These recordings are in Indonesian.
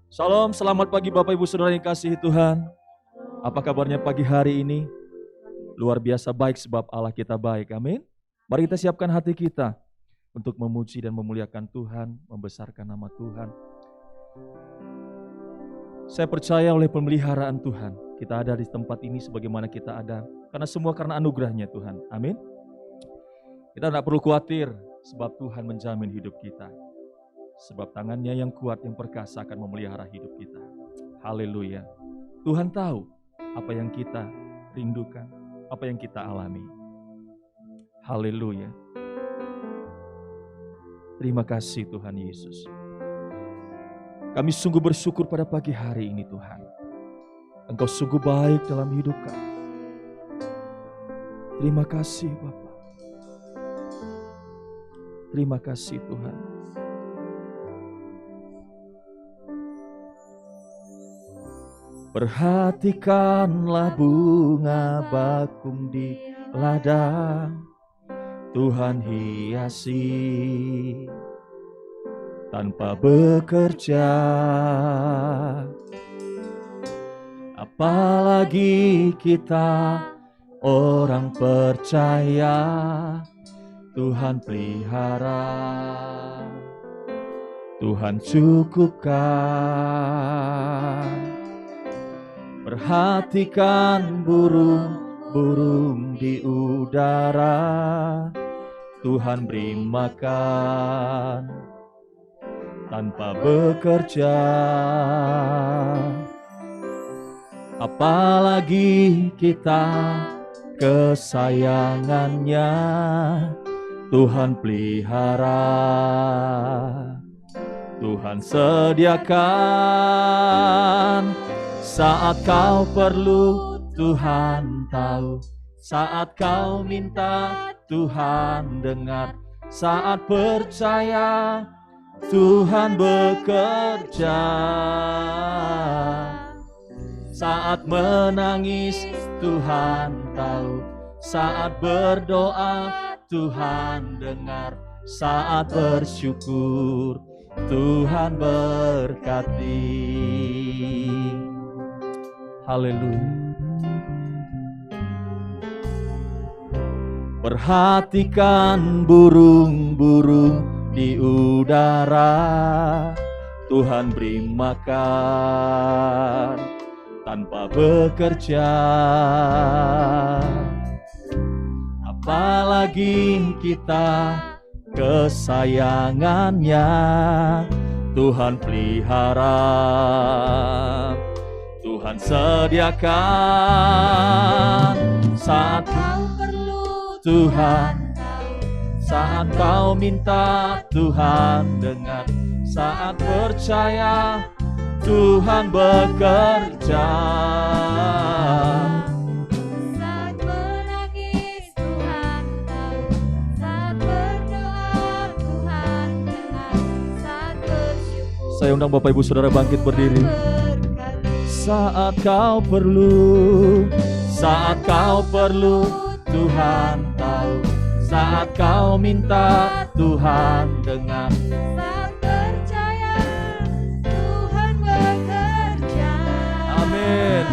Salam, selamat pagi Bapak Ibu Saudara yang kasihi Tuhan. Apa kabarnya pagi hari ini? Luar biasa baik sebab Allah kita baik, amin. Mari kita siapkan hati kita untuk memuji dan memuliakan Tuhan, membesarkan nama Tuhan. Saya percaya oleh pemeliharaan Tuhan, kita ada di tempat ini sebagaimana kita ada, karena semua karena anugerahnya Tuhan, amin. Kita tidak perlu khawatir sebab Tuhan menjamin hidup kita. Sebab tangannya yang kuat, yang perkasa akan memelihara hidup kita. Haleluya. Tuhan tahu apa yang kita rindukan, apa yang kita alami. Haleluya. Terima kasih Tuhan Yesus. Kami sungguh bersyukur pada pagi hari ini Tuhan. Engkau sungguh baik dalam hidup kami. Terima kasih Bapa. Terima kasih Tuhan. Perhatikanlah bunga bakung di ladang, Tuhan hiasi tanpa bekerja. Apalagi kita orang percaya, Tuhan pelihara, Tuhan cukupkan. Perhatikan burung-burung di udara, Tuhan beri makan tanpa bekerja. Apalagi kita kesayangannya, Tuhan pelihara, Tuhan sediakan. Saat kau perlu, Tuhan tahu. Saat kau minta, Tuhan dengar. Saat percaya, Tuhan bekerja. Saat menangis, Tuhan tahu. Saat berdoa, Tuhan dengar. Saat bersyukur, Tuhan berkati. Haleluya. Perhatikan burung-burung di udara, Tuhan beri makan tanpa bekerja. Apalagi kita kesayangannya, Tuhan pelihara, Tuhan sediakan. Saat kau perlu, Tuhan tahu. Saat kau minta, Tuhan dengar. Saat percaya, Tuhan bekerja. Saat menangis, Tuhan tahu. Saat berdoa, Tuhan dengar. Saat bersyukur, Saya undang Bapak Ibu Saudara bangkit berdiri. Saat kau perlu, saat kau perlu, Tuhan tahu. Saat kau minta, Tuhan dengar. saat percaya, Tuhan bekerja. Amin.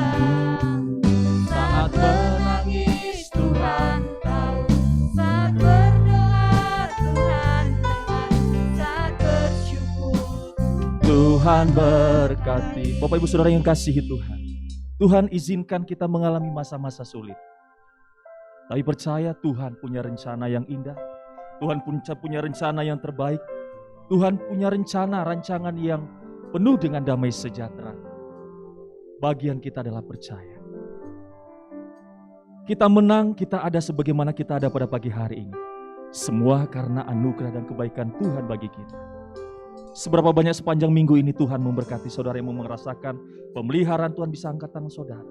Saat menangis, Tuhan tahu. Saat berdoa, Tuhan dengar. Saat bersyukur, Tuhan berkati. Bapak Ibu Saudara yang kasihi Tuhan, Tuhan izinkan kita mengalami masa-masa sulit. Tapi percaya Tuhan punya rencana yang indah. Tuhan punya rencana yang terbaik. Tuhan punya rencana, rancangan yang penuh dengan damai sejahtera. Bagian kita adalah percaya. Kita menang, kita ada sebagaimana kita ada pada pagi hari ini. Semua karena anugerah dan kebaikan Tuhan bagi kita. Seberapa banyak sepanjang minggu ini Tuhan memberkati saudara yang mau merasakan pemeliharaan Tuhan, bisa angkat tangan saudara.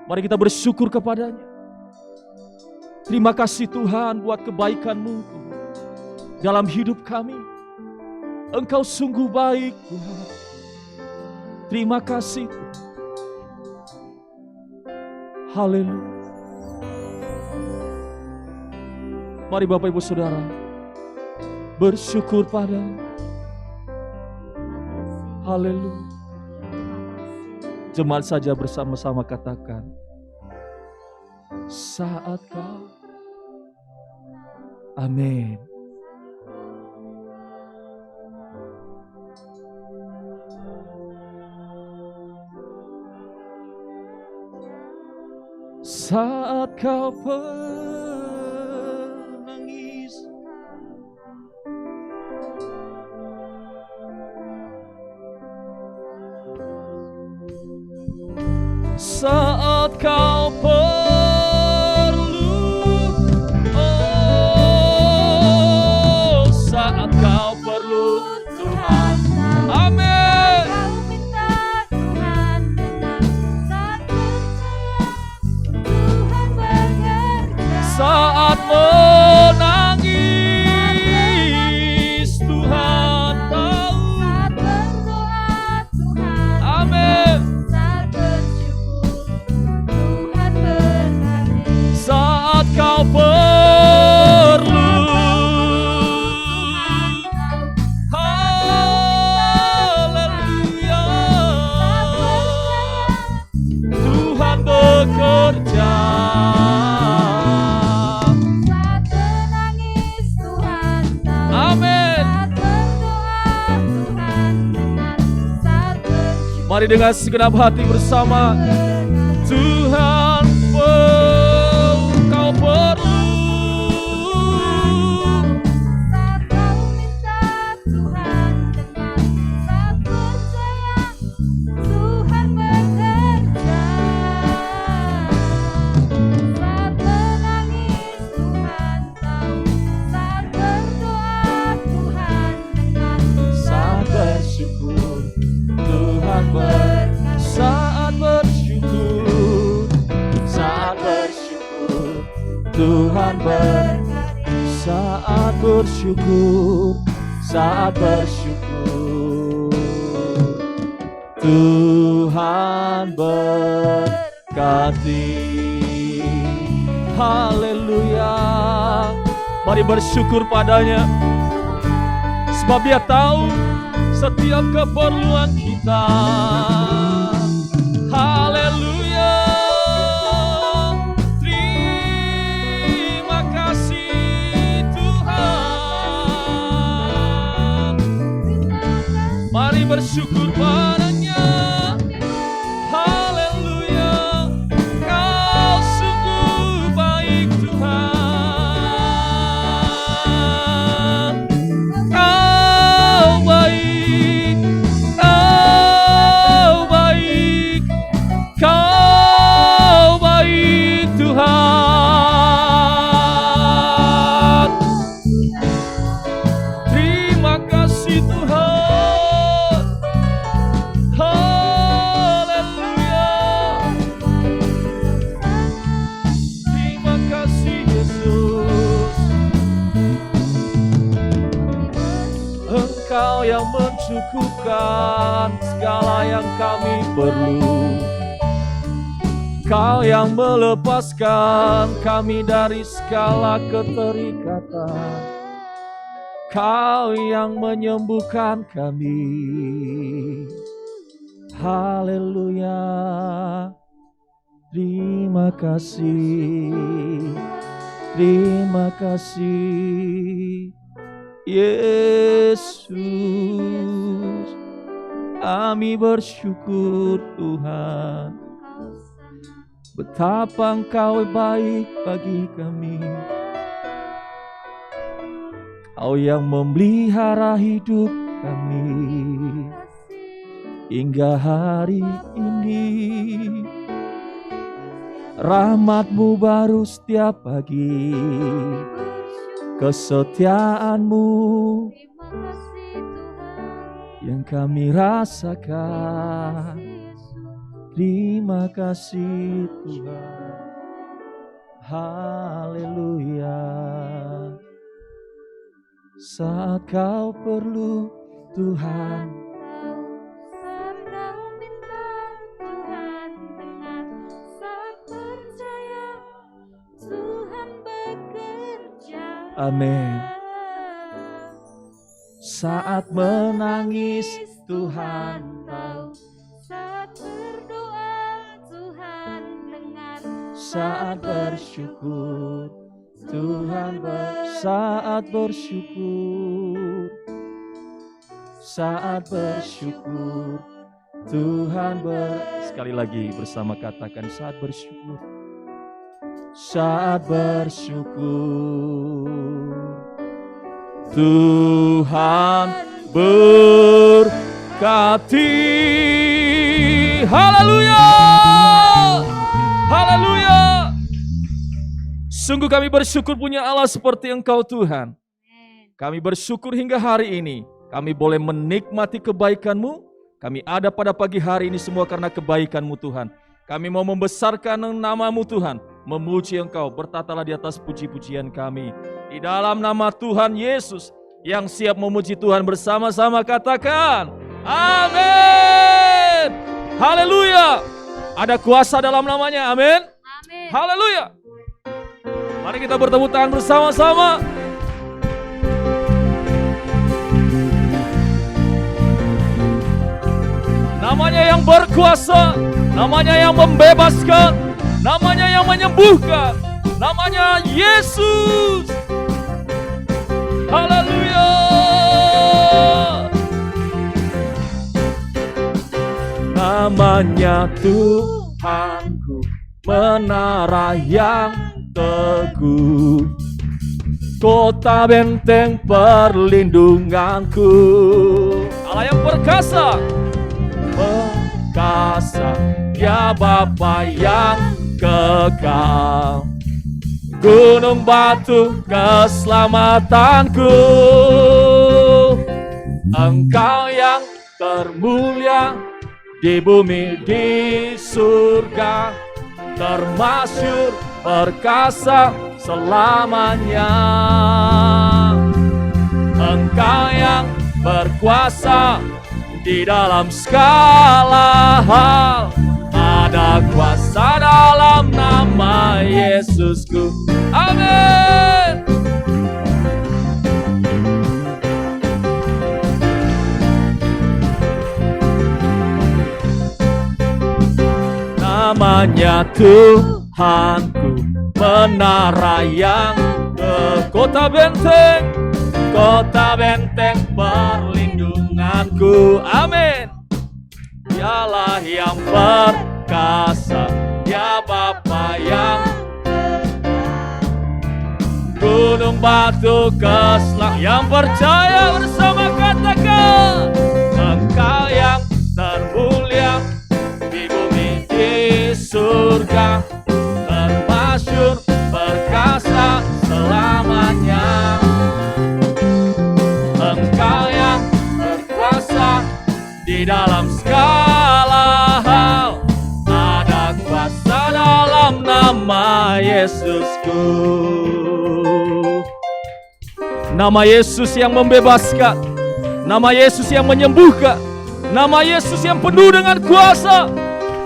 Mari kita bersyukur kepadanya. Terima kasih Tuhan buat kebaikan-Mu Tuhan dalam hidup kami. Engkau sungguh baik Tuhan. Terima kasih Tuhan. Haleluya. Mari Bapak Ibu Saudara bersyukur pada. Haleluya. Jemaat saja bersama-sama katakan, saat kau. Amin. Saat kau menangis, saat kau perlu, oh, saat kau perlu Tuhan. Amin. Kau minta Tuhan dengar, saat percaya Tuhan bekerja. Saat menangis Tuhan tahu. Saat berdoa Tuhan Amin. saat bersyukur Tuhan berkati. Saat kau perlu, haleluya, Tuhan bekerja. Saat menangis Tuhan tahu. Amin. Saat berdoa Tuhan dengar, saat bersyukur Mari dengan segenap hati bersama. Tuhan, kau perlu. saat kau minta Tuhan dengar, saat percaya Tuhan bekerja. Saat menangis Tuhan tahu, saat berdoa Tuhan dengar, Saat bersyukur Tuhan saat bersyukur, saat bersyukur Tuhan saat bersyukur, saat bersyukur Tuhan berkati. Haleluya. Mari bersyukur padanya, sebab Dia tahu setiap keperluan kita. Haleluya. Terima kasih Tuhan. Mari bersyukur padanya. Haleluya. Kau sungguh baik Tuhan. Kau baik, kau baik, kau baik Tuhan. Terima kasih Tuhan. Haleluya. Terima kasih Yesus. Engkau yang mencukupkan segala yang kami perlu. Kau yang melepaskan kami dari segala keterikatan. Kau yang menyembuhkan kami. Haleluya. Terima kasih. Terima kasih Yesus. Kami bersyukur Tuhan, betapa Engkau baik bagi kami. Kau yang memelihara hidup kami hingga hari ini. Rahmat-Mu baru setiap pagi, kesetiaan-Mu yang kami rasakan. Terima kasih Tuhan. Haleluya. Saat kau perlu Tuhan, saat kau minta Tuhan dengar, saat percaya Tuhan bekerja. amin. Saat menangis Tuhan tahu, saat berdoa saat bersyukur, Tuhan saat bersyukur, saat bersyukur, Tuhan sekali lagi bersama katakan saat bersyukur, saat bersyukur, Tuhan berkati. Haleluya, haleluya. Sungguh kami bersyukur punya Allah seperti Engkau Tuhan. Kami bersyukur hingga hari ini kami boleh menikmati kebaikan-Mu. Kami ada pada pagi hari ini semua karena kebaikan-Mu Tuhan. Kami mau membesarkan nama-Mu Tuhan, memuji Engkau, bertatalah di atas puji-pujian kami. Di dalam nama Tuhan Yesus yang siap memuji Tuhan bersama-sama katakan, amin. Haleluya. Ada kuasa dalam namanya, amin. Amin. Haleluya. Mari kita bertepuk tangan bersama-sama. Namanya yang berkuasa, namanya yang membebaskan, namanya yang menyembuhkan, namanya Yesus. Haleluya. Namanya Tuhanku, menara yang teguh, kota benteng perlindunganku. Allah yang perkasa, perkasa, Dia Bapa yang kekal, gunung batu keselamatanku. Engkau yang termulia di bumi di surga, termasyhur perkasa selamanya. Engkau yang berkuasa di dalam segala hal, ada kuasa dalam nama Yesusku. Amin. Namanya Tuhanku, menara yang kota benteng perlindunganku. Amin. Dialah yang perkasa, Dia Bapa yang gunung batu yang percaya bersama katakan, Engkau yang termulia di bumi di surga, termasyhur perkasa selamanya. Engkau yang berkuasa di dalam segala hal, ada kuasa dalam nama Yesusku. Nama Yesus yang membebaskan, nama Yesus yang menyembuhkan, nama Yesus yang penuh dengan kuasa,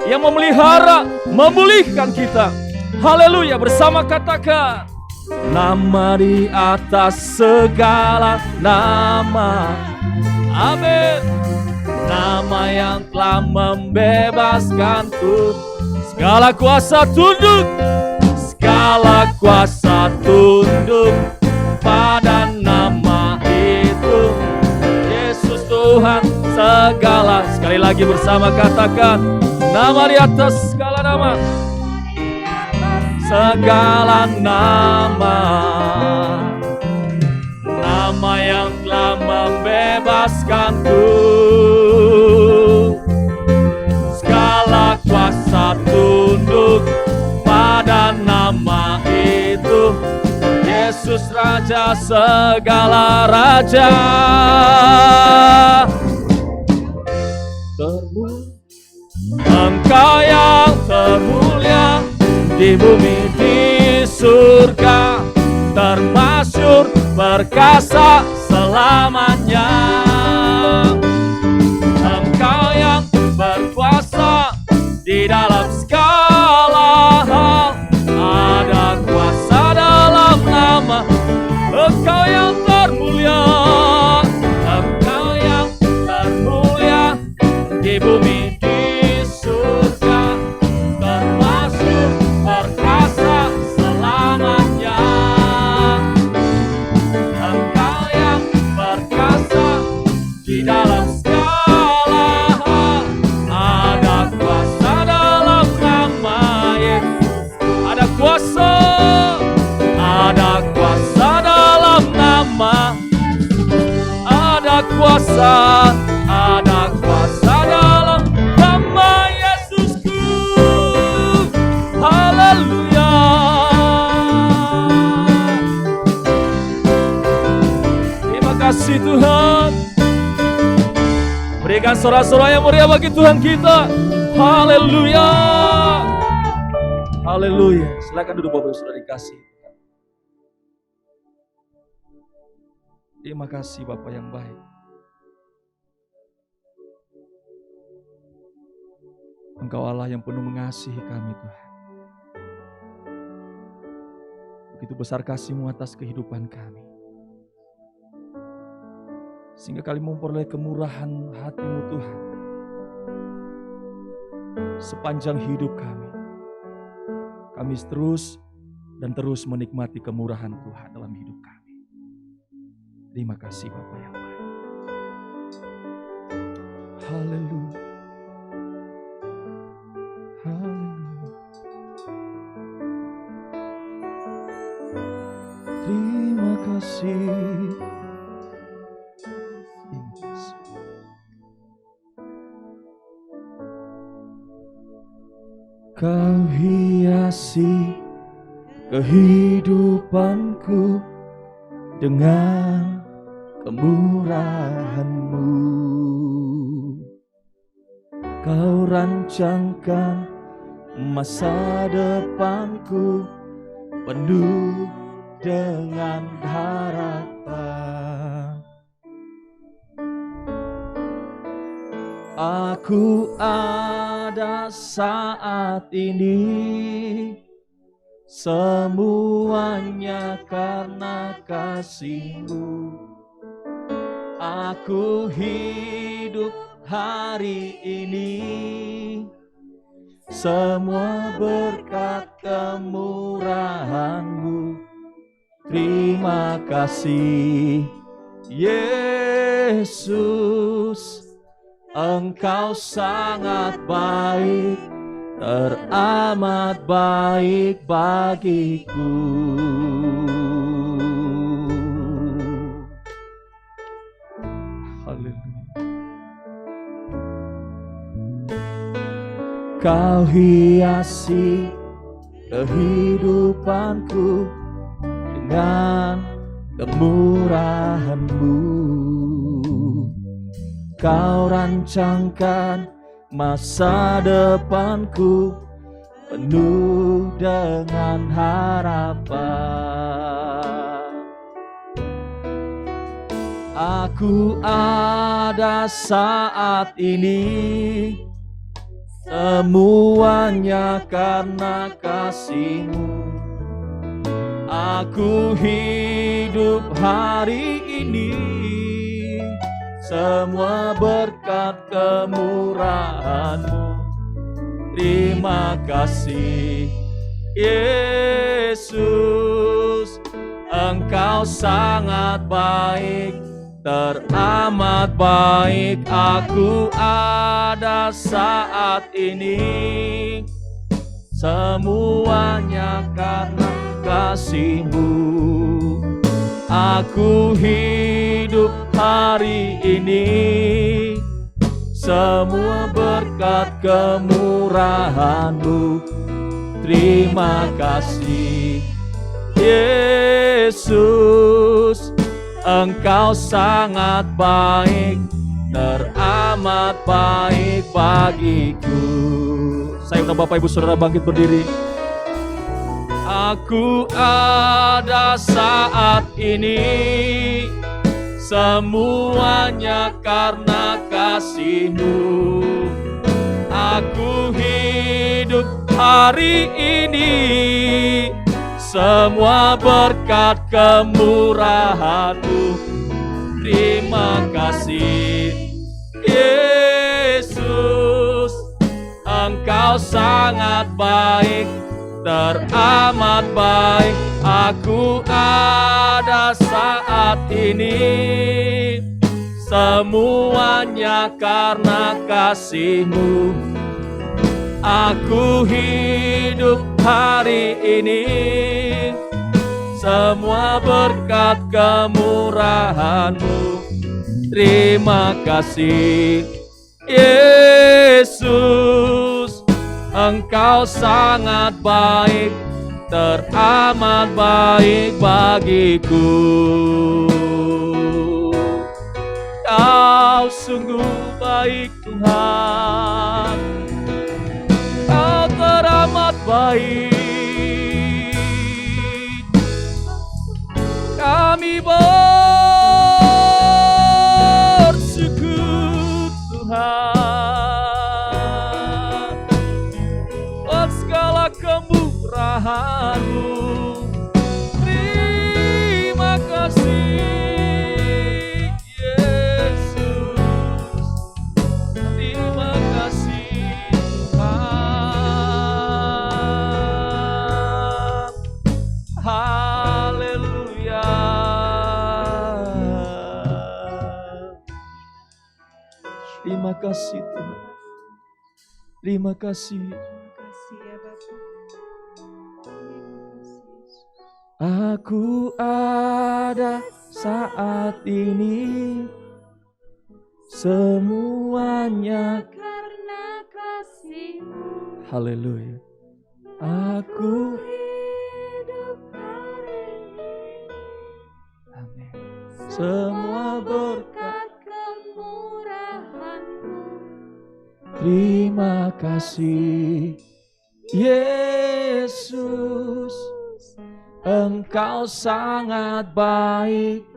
yang memelihara, memulihkan kita. Haleluya, bersama katakan, nama di atas segala nama. Amin. Nama yang telah membebaskanku. Segala kuasa tunduk, segala kuasa tunduk pada nama itu. Yesus Tuhan segala. Sekali lagi bersama katakan, nama di atas segala nama. Segala nama, nama yang telah membebaskanku. Segala kuasa tunduk pada nama itu. Yesus Raja segala raja. Engkau yang termulia di bumi di surga, termasyhur perkasa selamanya. Engkau yang berkuasa di dalam segala hal, ada kuasa dalam nama. Engkau yang termulia, Engkau yang termulia di bumi di surga, termasyhur perkasa kuasa, ada kuasa dalam nama Yesusku. Haleluya. Terima kasih Tuhan. Berikan sorak-sorak yang meriah bagi Tuhan kita. Haleluya. Haleluya. Silakan duduk Bapak Ibu Saudara dikasih. Terima kasih Bapak yang baik. Engkau Allah yang penuh mengasihi kami Tuhan. Begitu besar kasih-Mu atas kehidupan kami. Sehingga kami memperoleh kemurahan hati-Mu Tuhan. Sepanjang hidup kami. Kami terus dan terus menikmati kemurahan Tuhan dalam hidup kami. Terima kasih Bapak yang baik. Haleluya. Haleluya. Terima kasih. Kau hiasi kehidupanku dengan kemurahan-Mu. Kau rancangkan masa depanku penuh dengan harapan. Aku ada saat ini, semuanya karena kasih-Mu. Aku hidup hari ini, semua berkat kemurahan-Mu. Terima kasih Yesus. Engkau sangat baik, teramat baik bagiku. Haleluya. Kau hiasi kehidupanku dengan kemurahan-Mu. Kau rancangkan masa depanku penuh dengan harapan. Aku ada saat ini, semuanya karena kasih-Mu. Aku hidup hari ini, semua berkat kemurahan-Mu. Terima kasih Yesus. Engkau sangat baik, teramat baik. Aku ada saat ini, semuanya karena kasih-Mu. Aku hidup hari ini, semua berkat kemurahan-Mu. Terima kasih Yesus. Engkau sangat baik, teramat baik bagiku. Saya undang Bapak Ibu Saudara bangkit berdiri. Aku ada saat ini, semuanya karena kasih-Mu. Aku hidup hari ini, semua berkat kemurahan-Mu. Terima kasih Yesus. Engkau sangat baik, teramat baik. Aku ada saat ini, semuanya karena kasih-Mu. Aku hidup hari ini, semua berkat kemurahan-Mu. Terima kasih Yesus, Engkau sangat baik, teramat baik bagiku. Kau sungguh baik Tuhan, Kau teramat baik. Kami bersyukur Tuhan, buat segala kemurahan-Mu. Terima kasih Yesus, terima kasih Tuhan. Haleluya. Terima kasih Tuhan. Terima kasih. Terima kasih ya Bapak. Terima kasih Yesus. Aku ada saat ini, semuanya. Karena kasih-Mu Haleluya. aku Aku. hidup hari ini. Amin. Semua Semua berkat. kemurahan-Mu. Terima kasih Yesus, Engkau sangat baik,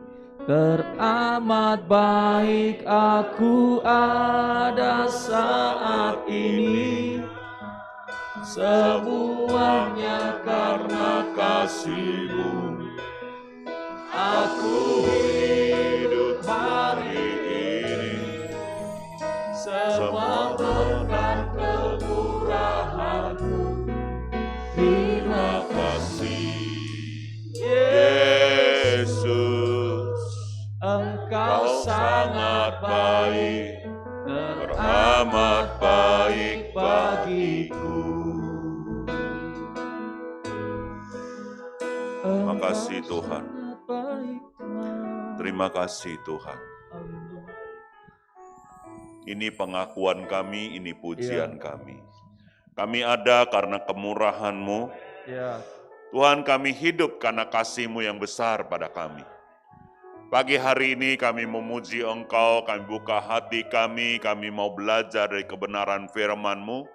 teramat baik. Aku ada saat ini, semuanya karena kasih-Mu. Aku hidup hari ini, semua berkat kemurahan-Mu. Terima kasih Yesus, Engkau sangat baik, teramat baik bagiku. Terima kasih Tuhan. Sangat baik, Tuhan. Terima kasih Tuhan. Ini pengakuan kami, ini pujian kami. Kami ada karena kemurahan-Mu. Ya, Tuhan, kami hidup karena kasih-Mu yang besar pada kami. Pagi hari ini kami memuji Engkau, kami buka hati kami mau belajar dari kebenaran firman-Mu.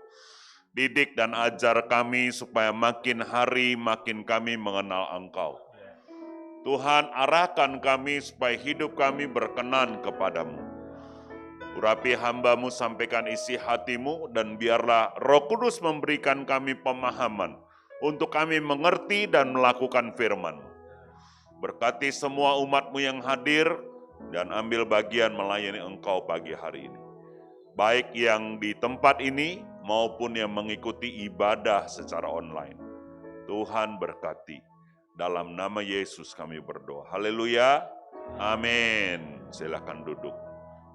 Didik dan ajar kami supaya makin hari makin kami mengenal Engkau. Tuhan, arahkan kami supaya hidup kami berkenan kepadamu. Urapi hamba-Mu, sampaikan isi hati-Mu, dan biarlah Roh Kudus memberikan kami pemahaman untuk kami mengerti dan melakukan firman-Mu. Berkati semua umat-Mu yang hadir dan ambil bagian melayani Engkau pagi hari ini. Baik yang di tempat ini maupun yang mengikuti ibadah secara online. Tuhan berkati. Dalam nama Yesus kami berdoa. Haleluya. Amin. Silakan duduk.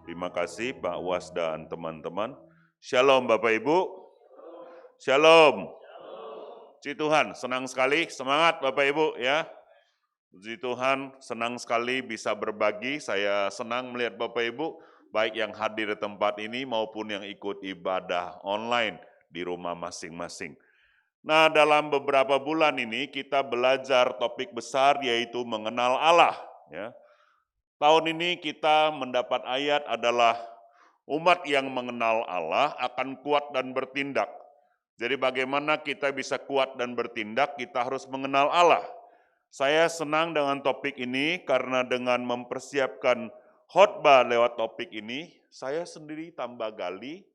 Terima kasih Pak Was dan teman-teman. Shalom Bapak Ibu. Shalom. Puji Tuhan, senang sekali, semangat Bapak Ibu ya. Puji Tuhan, senang sekali bisa berbagi. Saya senang melihat Bapak Ibu, baik yang hadir di tempat ini maupun yang ikut ibadah online di rumah masing-masing. Nah, dalam beberapa bulan ini kita belajar topik besar yaitu mengenal Allah. Ya. Tahun ini kita mendapat ayat adalah umat yang mengenal Allah akan kuat dan bertindak. Jadi bagaimana kita bisa kuat dan bertindak, kita harus mengenal Allah. Saya senang dengan topik ini karena dengan mempersiapkan khotbah lewat topik ini, saya sendiri tambah gali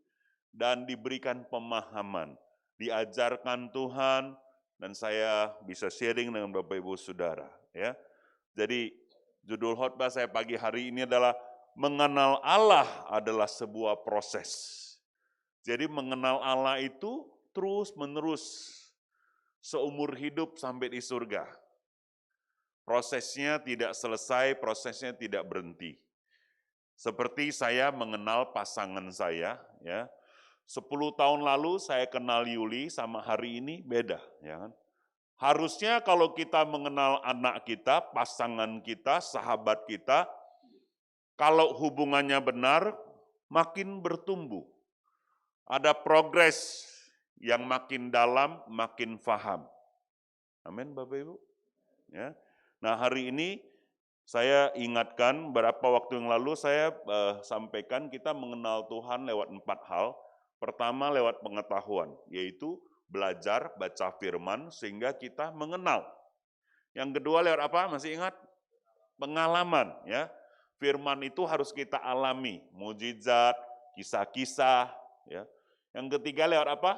dan diberikan pemahaman, diajarkan Tuhan, dan saya bisa sharing dengan Bapak Ibu Saudara. Ya. Jadi judul khotbah saya pagi hari ini adalah mengenal Allah adalah sebuah proses. Jadi mengenal Allah itu terus-menerus seumur hidup sampai di surga. Prosesnya tidak selesai, prosesnya tidak berhenti. Seperti saya mengenal pasangan saya, ya. 10 tahun lalu saya kenal Yuli sama hari ini beda, ya kan? Harusnya kalau kita mengenal anak kita, pasangan kita, sahabat kita, Kalau hubungannya benar, makin bertumbuh. Ada progres yang makin dalam, makin faham. Amin, Bapak Ibu. Ya. Nah, hari ini saya ingatkan beberapa waktu yang lalu saya sampaikan kita mengenal Tuhan lewat 4 hal. Pertama lewat pengetahuan, yaitu belajar baca firman sehingga kita mengenal. Yang kedua lewat apa? Masih ingat? Pengalaman, ya. Firman itu harus kita alami, mujizat, kisah-kisah, ya. Yang ketiga lewat apa?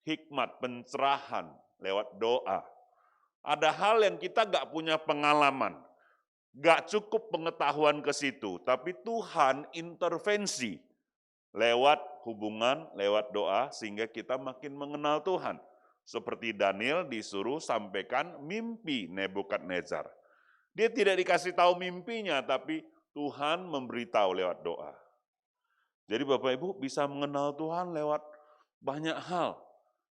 Hikmat, pencerahan, lewat doa. Ada hal yang kita gak punya pengalaman, gak cukup pengetahuan ke situ, tapi Tuhan intervensi lewat hubungan, lewat doa, sehingga kita makin mengenal Tuhan. Seperti Daniel disuruh sampaikan mimpi Nebukadnezar. Dia tidak dikasih tahu mimpinya, tapi Tuhan memberitahu lewat doa. Jadi Bapak Ibu bisa mengenal Tuhan lewat banyak hal.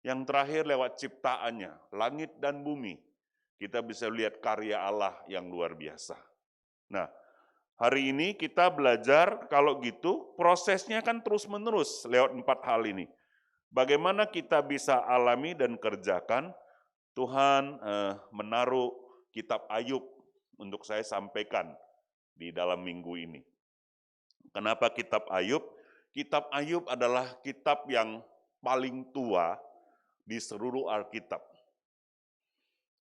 Yang terakhir lewat ciptaannya, langit dan bumi. Kita bisa lihat karya Allah yang luar biasa. Nah, hari ini kita belajar kalau gitu prosesnya kan terus-menerus lewat 4 hal ini. Bagaimana kita bisa alami dan kerjakan, Tuhan menaruh kitab Ayub untuk saya sampaikan di dalam minggu ini. Kenapa kitab Ayub? Kitab Ayub adalah kitab yang paling tua di seluruh Alkitab.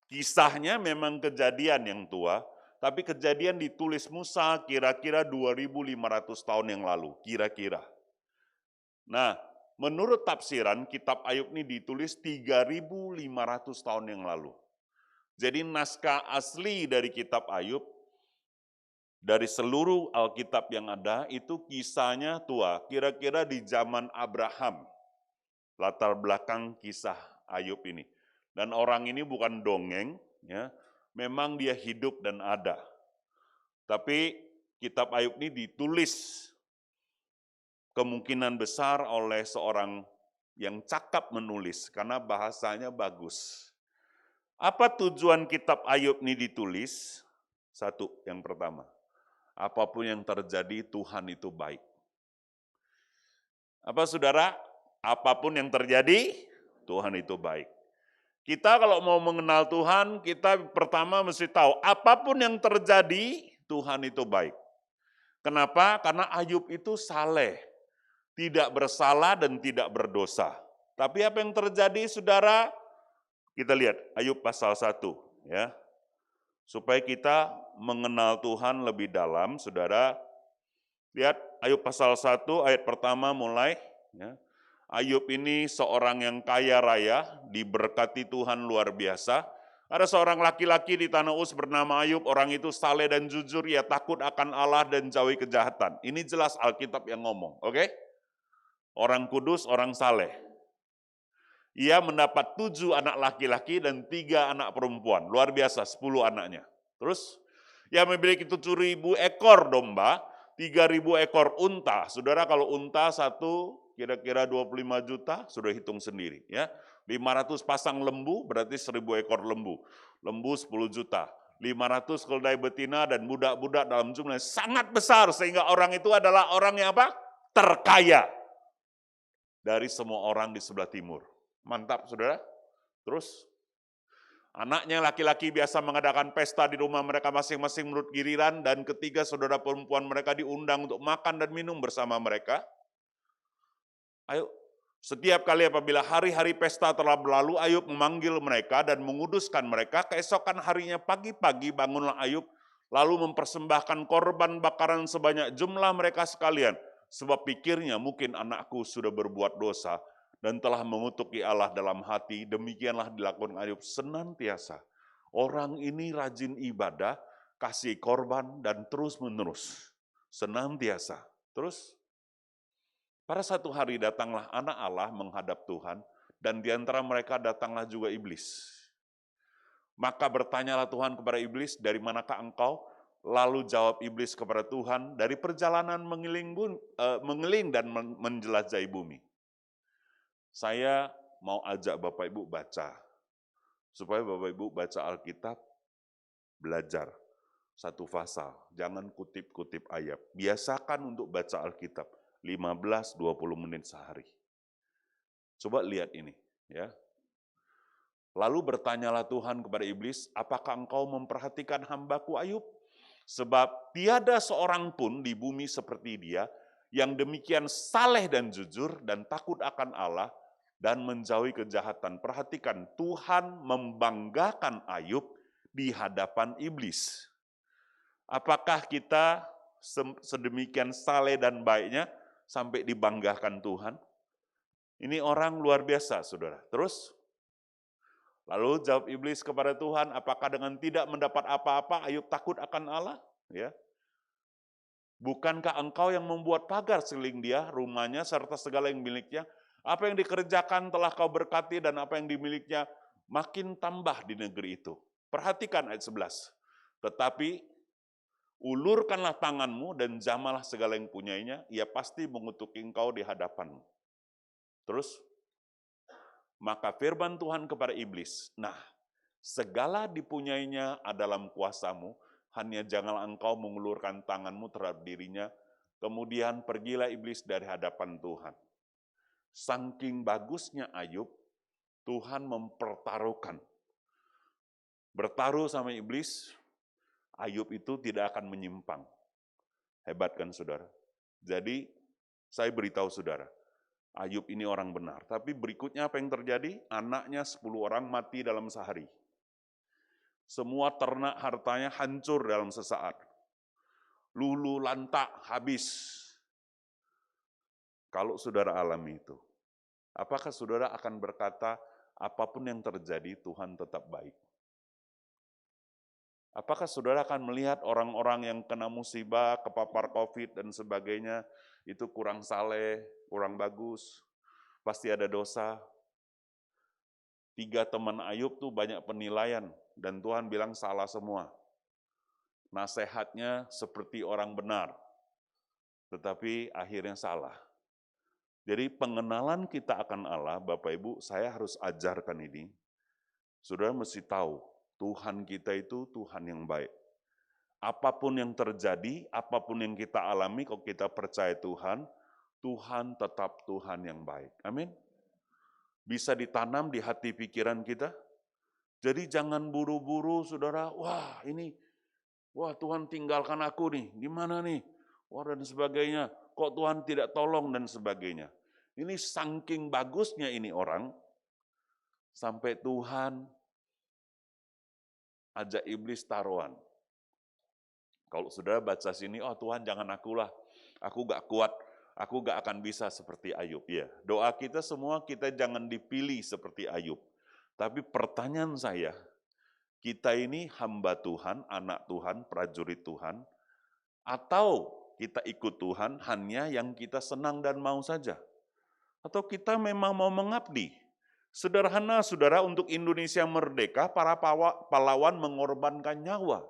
Kisahnya memang kejadian yang tua, tapi kejadian ditulis Musa kira-kira 2.500 tahun yang lalu, kira-kira. Nah, menurut tafsiran, kitab Ayub ini ditulis 3.500 tahun yang lalu. Jadi naskah asli dari kitab Ayub, dari seluruh Alkitab yang ada, itu kisahnya tua, kira-kira di zaman Abraham. Latar belakang kisah Ayub ini. Dan orang ini bukan dongeng, ya, memang dia hidup dan ada. Tapi kitab Ayub ini ditulis kemungkinan besar oleh seorang yang cakap menulis, karena bahasanya bagus. Apa tujuan kitab Ayub ini ditulis? Satu, yang pertama, apapun yang terjadi, Tuhan itu baik. Apa saudara? Apapun yang terjadi, Tuhan itu baik. Kita kalau mau mengenal Tuhan, kita pertama mesti tahu, apapun yang terjadi, Tuhan itu baik. Kenapa? Karena Ayub itu saleh, tidak bersalah dan tidak berdosa. Tapi apa yang terjadi, saudara? Kita lihat Ayub pasal 1, ya. Supaya kita mengenal Tuhan lebih dalam, saudara. Lihat Ayub pasal 1 ayat pertama mulai, ya. Ayub ini seorang yang kaya raya, diberkati Tuhan luar biasa. Ada seorang laki-laki di tanah Uz bernama Ayub, orang itu saleh dan jujur, ia takut akan Allah dan jauhi kejahatan. Ini jelas Alkitab yang ngomong, oke? Orang kudus, orang saleh. Ia mendapat 7 anak laki-laki dan 3 anak perempuan, luar biasa, 10 anaknya. Terus, ia memiliki 7.000 ekor domba, 3.000 ekor unta. Saudara, kalau unta satu kira-kira 25 juta, sudah hitung sendiri, ya. 500 pasang lembu berarti 1.000 ekor lembu. Lembu 10 juta. 500 keledai betina dan budak-budak dalam jumlah sangat besar, sehingga orang itu adalah orang yang apa? Terkaya dari semua orang di sebelah timur. Mantap, saudara. Terus, anaknya laki-laki biasa mengadakan pesta di rumah mereka masing-masing menurut giliran, dan ketiga saudara perempuan mereka diundang untuk makan dan minum bersama mereka. Ayo, setiap kali apabila hari-hari pesta telah berlalu, Ayub memanggil mereka dan menguduskan mereka. Keesokan harinya pagi-pagi bangunlah Ayub, lalu mempersembahkan korban bakaran sebanyak jumlah mereka sekalian. Sebab pikirnya mungkin anakku sudah berbuat dosa dan telah mengutuki Allah dalam hati. Demikianlah dilakukan Ayub senantiasa. Orang ini rajin ibadah, kasih korban dan terus menerus. Senantiasa. Terus, pada satu hari datanglah anak Allah menghadap Tuhan, dan di antara mereka datanglah juga iblis. Maka bertanyalah Tuhan kepada iblis, dari manakah engkau? Lalu jawab iblis kepada Tuhan, dari perjalanan mengeling dan menjelajahi bumi. Saya mau ajak Bapak Ibu baca, supaya Bapak Ibu baca Alkitab, belajar. satu pasal. Jangan kutip-kutip ayat. Biasakan untuk baca Alkitab 15-20 menit sehari. Coba lihat ini, ya. Lalu bertanyalah Tuhan kepada iblis, apakah engkau memperhatikan hambaku Ayub? Sebab tiada seorang pun di bumi seperti dia, yang demikian saleh dan jujur dan takut akan Allah dan menjauhi kejahatan. Perhatikan, Tuhan membanggakan Ayub di hadapan iblis. Apakah kita sedemikian saleh dan baiknya sampai dibanggakan Tuhan? Ini orang luar biasa, saudara. Terus, lalu jawab iblis kepada Tuhan, apakah dengan tidak mendapat apa-apa Ayub takut akan Allah? Ya. Bukankah engkau yang membuat pagar sekeliling dia, rumahnya, serta segala yang miliknya? Apa yang dikerjakan telah kau berkati dan apa yang dimilikinya makin tambah di negeri itu. Perhatikan ayat 11. Tetapi ulurkanlah tanganmu dan jamalah segala yang punyainya, ia pasti mengutuki engkau di hadapanmu. Terus, maka firman Tuhan kepada iblis, nah, segala dipunyainya adalah kuasamu, hanya janganlah engkau mengulurkan tanganmu terhadap dirinya. Kemudian pergilah iblis dari hadapan Tuhan. Saking bagusnya Ayub, Tuhan mempertaruhkan. Bertaruh sama iblis, Ayub itu tidak akan menyimpang. Hebat kan saudara? Jadi saya beritahu saudara, Ayub ini orang benar. Tapi berikutnya apa yang terjadi? Anaknya 10 orang mati dalam sehari. Semua ternak hartanya hancur dalam sesaat. Lulu lantak habis. Kalau saudara alami itu, apakah saudara akan berkata, apapun yang terjadi Tuhan tetap baik? Apakah saudara akan melihat orang-orang yang kena musibah, kepapar COVID dan sebagainya, itu kurang saleh, kurang bagus, pasti ada dosa? 3 teman Ayub tuh banyak penilaian, dan Tuhan bilang salah semua. Nasihatnya seperti orang benar, tetapi akhirnya salah. Jadi pengenalan kita akan Allah, Bapak Ibu, saya harus ajarkan ini. Saudara mesti tahu, Tuhan kita itu Tuhan yang baik. Apapun yang terjadi, apapun yang kita alami, kalau kita percaya Tuhan, Tuhan tetap Tuhan yang baik. Amin. Bisa ditanam di hati pikiran kita. Jadi jangan buru-buru, saudara, wah Tuhan tinggalkan aku nih, gimana nih? Wah dan sebagainya, kok Tuhan tidak tolong dan sebagainya. Ini saking bagusnya ini orang, sampai Tuhan ajak iblis taruhan. Kalau saudara baca sini, oh Tuhan jangan akulah, aku gak kuat, aku gak akan bisa seperti Ayub. Ya, doa kita semua kita jangan dipilih seperti Ayub. Tapi pertanyaan saya, kita ini hamba Tuhan, anak Tuhan, prajurit Tuhan, atau kita ikut Tuhan hanya yang kita senang dan mau saja? Atau kita memang mau mengabdi? Sederhana, saudara, untuk Indonesia merdeka, para pahlawan mengorbankan nyawa.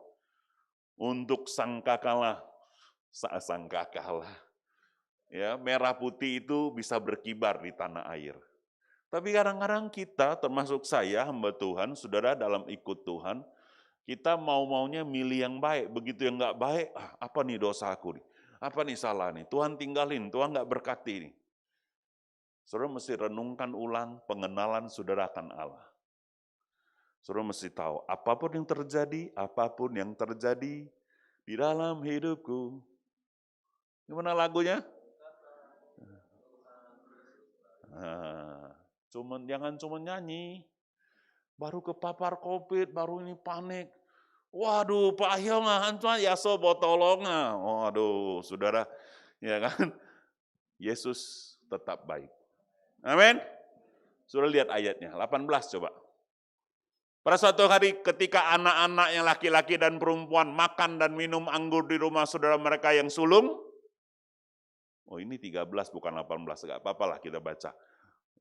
Untuk sangkakala, ya, merah putih itu bisa berkibar di tanah air. Tapi kadang-kadang kita, termasuk saya, hamba Tuhan, saudara dalam ikut Tuhan, kita mau-maunya milih yang baik. Begitu yang nggak baik, apa nih dosaku nih? Apa nih salah nih? Tuhan tinggalin, Tuhan nggak berkati nih. Saudara mesti renungkan ulang pengenalan saudara akan Allah. Saudara mesti tahu, apapun yang terjadi di dalam hidupku. Gimana lagunya? Jangan cuma nyanyi, baru kepapar COVID, baru ini panik. Waduh, Pak Ahyel mah ya so botolonga. Waduh, saudara, ya kan? Yesus tetap baik. Amin. Sudah lihat ayatnya, 18 coba. Pada suatu hari ketika anak-anak yang laki-laki dan perempuan makan dan minum anggur di rumah saudara mereka yang sulung. Oh ini 13 bukan 18, enggak apa-apa lah kita baca.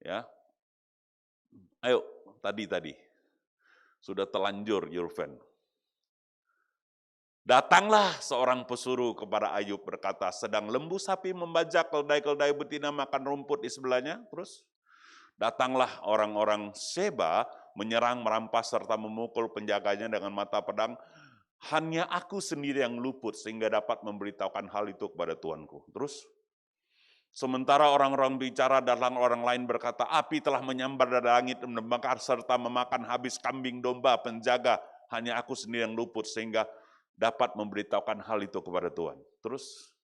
Ya. Ayo, tadi. Sudah telanjur Yurven. Datanglah seorang pesuruh kepada Ayub berkata, sedang lembu sapi membajak, keledai-keledai betina makan rumput di sebelahnya. Terus datanglah orang-orang Seba menyerang, merampas serta memukul penjaganya dengan mata pedang. hanya aku sendiri yang luput sehingga dapat memberitahukan hal itu kepada Tuanku. Terus, sementara orang-orang bicara, datang orang lain berkata, api telah menyambar dari langit dan membakar serta memakan habis kambing domba penjaga. Hanya aku sendiri yang luput sehingga dapat memberitahukan hal itu kepada Tuhan. Terus,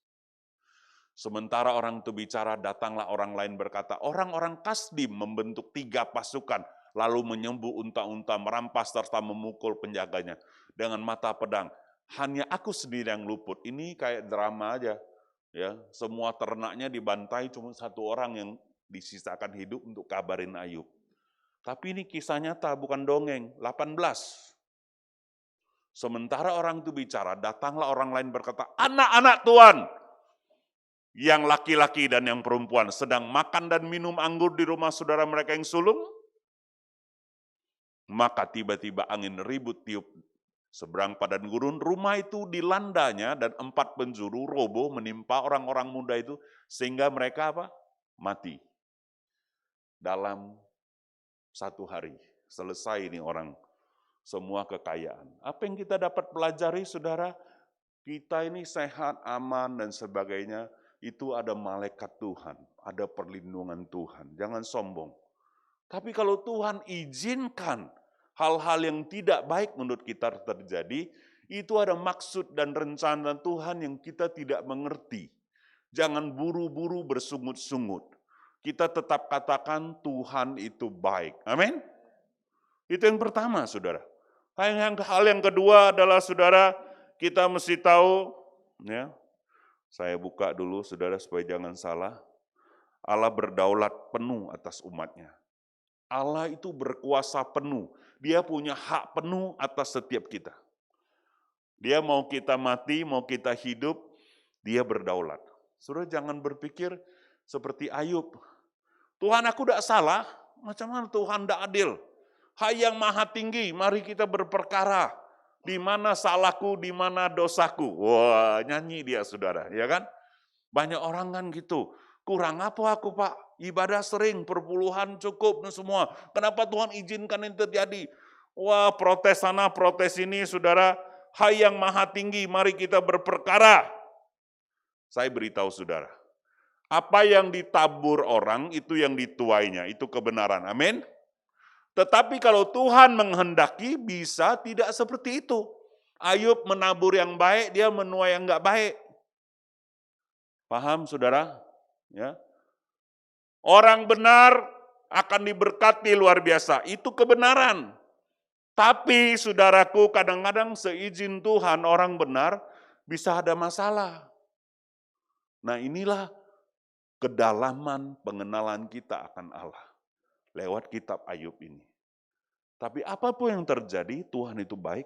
sementara orang itu bicara, datanglah orang lain berkata, orang-orang Kasdim membentuk 3 pasukan, lalu menyembuh unta-unta, merampas serta memukul penjaganya dengan mata pedang. Hanya aku sendiri yang luput. Ini kayak drama aja. Ya, semua ternaknya dibantai, cuma 1 orang yang disisakan hidup untuk kabarin Ayub. Tapi ini kisah nyata, bukan dongeng. 18. Sementara orang itu bicara, datanglah orang lain berkata, anak-anak Tuhan, yang laki-laki dan yang perempuan sedang makan dan minum anggur di rumah saudara mereka yang sulung. Maka tiba-tiba angin ribut tiup seberang padang gurun, rumah itu dilandanya dan 4 penjuru roboh menimpa orang-orang muda itu sehingga mereka apa? Mati. Dalam 1 hari selesai ini orang semua kekayaan. Apa yang kita dapat pelajari saudara? Kita ini sehat, aman dan sebagainya, itu ada malaikat Tuhan, ada perlindungan Tuhan. Jangan sombong. Tapi kalau Tuhan izinkan hal-hal yang tidak baik menurut kita terjadi, itu ada maksud dan rencana Tuhan yang kita tidak mengerti. Jangan buru-buru bersungut-sungut. Kita tetap katakan Tuhan itu baik. Amin? Itu yang pertama, saudara. Hal yang kedua adalah, saudara, kita mesti tahu, ya, saya buka dulu, saudara, supaya jangan salah. Allah berdaulat penuh atas umatnya. Allah itu berkuasa penuh. Dia punya hak penuh atas setiap kita. Dia mau kita mati, mau kita hidup, dia berdaulat. Saudara jangan berpikir seperti Ayub. Tuhan aku tidak salah, macam mana Tuhan tidak adil? Hai yang maha tinggi, mari kita berperkara. Di mana salahku, di mana dosaku. Wah, nyanyi dia saudara, ya kan? Banyak orang kan gitu. Kurang apa aku Pak? Ibadah sering, perpuluhan cukup dan semua. Kenapa Tuhan izinkan ini terjadi? Wah, protes sana, protes ini, saudara. Hai yang maha tinggi, mari kita berperkara. Saya beritahu saudara, apa yang ditabur orang, itu yang dituainya, itu kebenaran. Amin. Tetapi kalau Tuhan menghendaki, bisa tidak seperti itu. Ayub menabur yang baik, dia menuai yang enggak baik. Paham saudara? Ya. Orang benar akan diberkati luar biasa, itu kebenaran. Tapi saudaraku, kadang-kadang seizin Tuhan orang benar bisa ada masalah. Nah inilah kedalaman pengenalan kita akan Allah lewat kitab Ayub ini. Tapi apapun yang terjadi, Tuhan itu baik.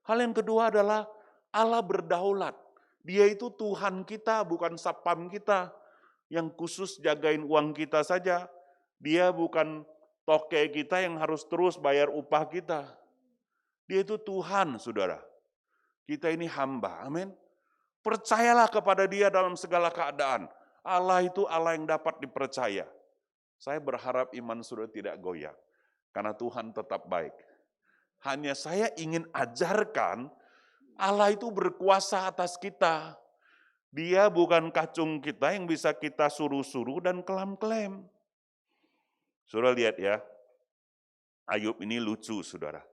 Hal yang kedua adalah Allah berdaulat. Dia itu Tuhan kita, bukan satpam kita yang khusus jagain uang kita saja. Dia bukan toke kita yang harus terus bayar upah kita. Dia itu Tuhan, saudara. Kita ini hamba, amin. Percayalah kepada dia dalam segala keadaan. Allah itu Allah yang dapat dipercaya. Saya berharap iman saudara tidak goyah. Karena Tuhan tetap baik. Hanya saya ingin ajarkan, Allah itu berkuasa atas kita. Dia bukan kacung kita yang bisa kita suruh-suruh dan klaim-klaim. Saudara lihat ya, Ayub ini lucu saudara.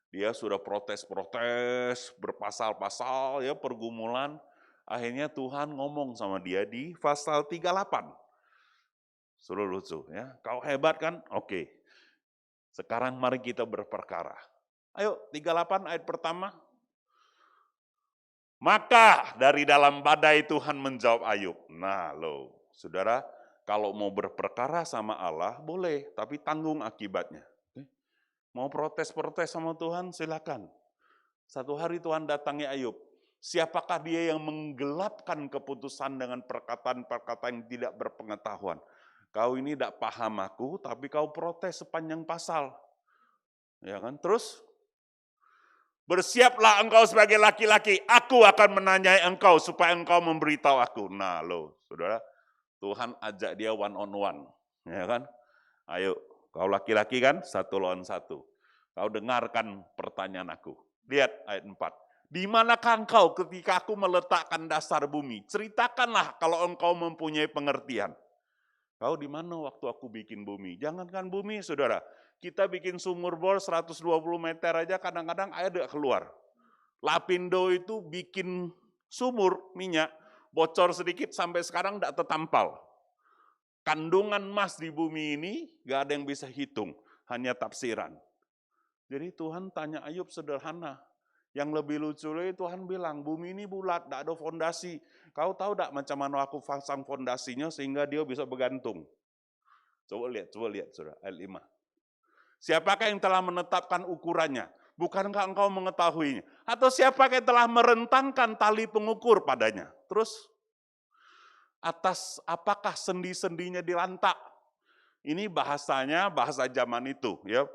Dia sudah protes-protes, berpasal-pasal, ya pergumulan. Akhirnya Tuhan ngomong sama dia di pasal 38. Suruh lucu ya, kau hebat kan? Oke. Sekarang mari kita berperkara. Ayo 38 ayat pertama. Maka dari dalam badai Tuhan menjawab Ayub. Nah loh, saudara, kalau mau berperkara sama Allah boleh, tapi tanggung akibatnya. Mau protes-protes sama Tuhan, silakan. Satu hari Tuhan datangi Ayub. Siapakah dia yang menggelapkan keputusan dengan perkataan-perkataan yang tidak berpengetahuan? Kau ini tidak paham aku, tapi kau protes sepanjang pasal. Ya kan? Terus, bersiaplah engkau sebagai laki-laki, aku akan menanyai engkau supaya engkau memberitahu aku. Nah loh, saudara, Tuhan ajak dia one on one. Ya kan? Ayo, kau laki-laki kan, 1 lawan 1. Kau dengarkan pertanyaan aku. Lihat ayat 4. Di manakah engkau ketika aku meletakkan dasar bumi? Ceritakanlah kalau engkau mempunyai pengertian. Kau di mana waktu aku bikin bumi? Jangankan bumi, saudara. Kita bikin sumur bor 120 meter aja kadang-kadang air tidak keluar. Lapindo itu bikin sumur minyak, bocor sedikit sampai sekarang tidak tertampal. Kandungan emas di bumi ini gak ada yang bisa hitung, hanya tafsiran. Jadi Tuhan tanya Ayub sederhana. Yang lebih lucu lagi Tuhan bilang, bumi ini bulat, tidak ada fondasi. Kau tahu tidak macam mana aku pasang fondasinya sehingga dia bisa bergantung? Coba lihat saudara, ayat 5. Siapakah yang telah menetapkan ukurannya? Bukankah engkau mengetahuinya? Atau siapakah yang telah merentangkan tali pengukur padanya? Terus, atas apakah sendi-sendinya dilantak? Ini bahasanya, bahasa zaman itu, ya,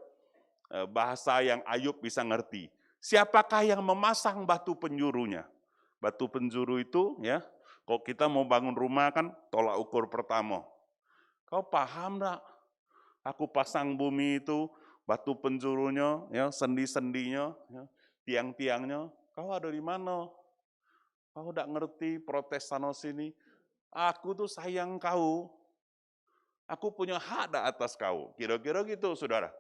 bahasa yang Ayub bisa ngerti. Siapakah yang memasang batu penjurunya? Batu penjuru itu, ya, kalau kita mau bangun rumah kan tolak ukur pertama. Kau paham enggak? Aku pasang bumi itu, batu penjurunya, ya, sendi-sendinya, ya, tiang-tiangnya. Kau ada di mana? Kau enggak ngerti protes sana sini. Aku tuh sayang kau. Aku punya hak atas kau. Kira-kira gitu, saudara.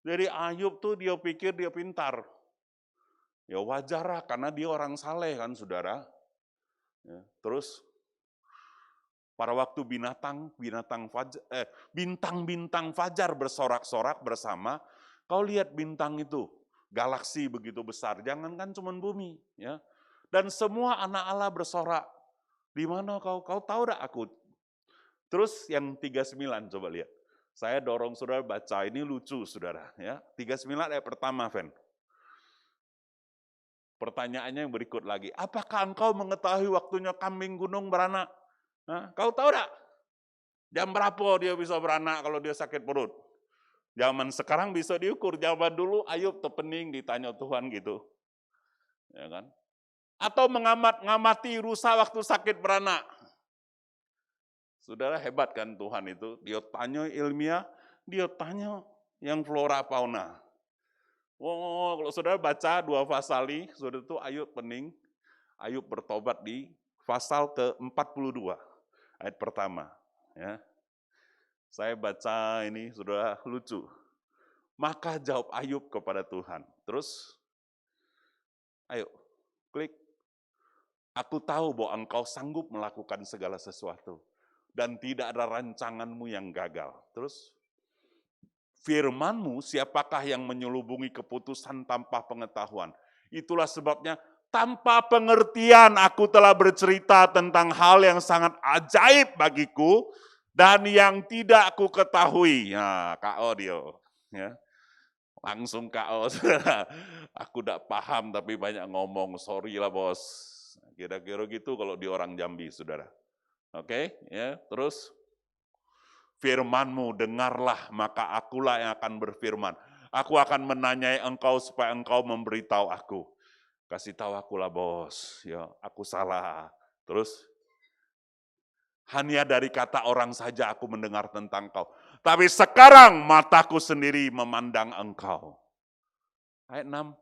Jadi Ayub tuh dia pikir dia pintar. Ya wajar lah, karena dia orang saleh kan, saudara. Ya, terus pada waktu bintang-bintang fajar bersorak-sorak bersama, kau lihat bintang itu, galaksi begitu besar, jangankan cuma bumi, ya. Dan semua anak Allah bersorak. Di mana kau? Kau tahu tak aku? Terus yang 39 coba lihat. Saya dorong saudara baca, ini lucu saudara, ya. 39 ayat pertama, Fen. Pertanyaannya yang berikut lagi, apakah engkau mengetahui waktunya kambing gunung beranak? Nah, kau tahu tak? Jam berapa dia bisa beranak kalau dia sakit perut? Zaman sekarang bisa diukur, zaman dulu Ayub terpening ditanya Tuhan gitu. Ya kan? Atau ngamati rusa waktu sakit beranak. Saudara hebat kan Tuhan itu, dia tanya ilmiah, dia tanya yang flora fauna. Oh, kalau saudara baca 2 Fasali, saudara itu Ayub pening, Ayub bertobat di pasal ke-42, ayat pertama. Ya. Saya baca ini, saudara lucu. Maka jawab Ayub kepada Tuhan. Terus, ayo, klik. Aku tahu bahwa engkau sanggup melakukan segala sesuatu. Dan tidak ada rancanganmu yang gagal. Terus, firman-Mu siapakah yang menyelubungi keputusan tanpa pengetahuan? Itulah sebabnya tanpa pengertian aku telah bercerita tentang hal yang sangat ajaib bagiku dan yang tidak aku ketahui. Nah, KO dia. Ya. Langsung KO. Aku tidak paham tapi banyak ngomong. Sorry lah bos. Kira-kira gitu kalau di orang Jambi, saudara. Oke, ya. Terus firman-Mu dengarlah, maka akulah yang akan berfirman. Aku akan menanyai engkau supaya engkau memberitahu aku. Kasih tahu akulah bos, ya aku salah. Terus, hanya dari kata orang saja aku mendengar tentang engkau. Tapi sekarang mataku sendiri memandang engkau. Ayat 6.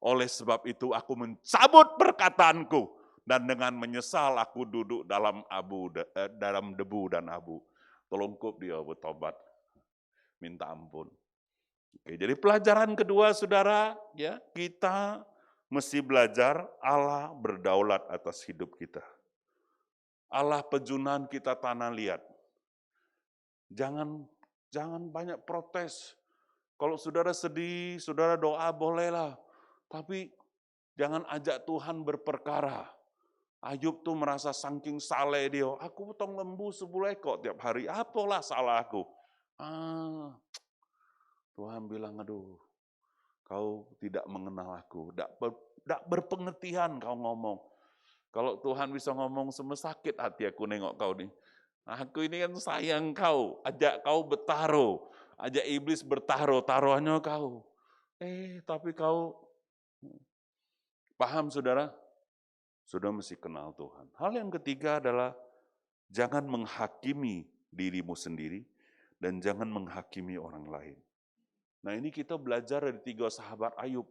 Oleh sebab itu aku mencabut perkataanku. Dan dengan menyesal aku duduk dalam debu dan abu. Telungkup dia bertobat, minta ampun. Oke, jadi pelajaran kedua saudara, ya kita mesti belajar Allah berdaulat atas hidup kita. Allah pejunan kita tanah liat. Jangan banyak protes. Kalau saudara sedih, saudara doa bolehlah. Tapi jangan ajak Tuhan berperkara. Ayub tuh merasa saking saleh dia, aku potong lembu 10 ekor tiap hari, apalah salah aku. Tuhan bilang, aduh, kau tidak mengenal aku, tidak berpengertian kau ngomong. Kalau Tuhan bisa ngomong sakit hati aku nengok kau nih. Aku ini kan sayang kau, ajak kau bertaruh, ajak iblis bertaruh, taruhannya kau. Tapi kau, paham saudara? Sudah mesti kenal Tuhan. Hal yang ketiga adalah jangan menghakimi dirimu sendiri dan jangan menghakimi orang lain. Nah ini kita belajar dari 3 sahabat Ayub.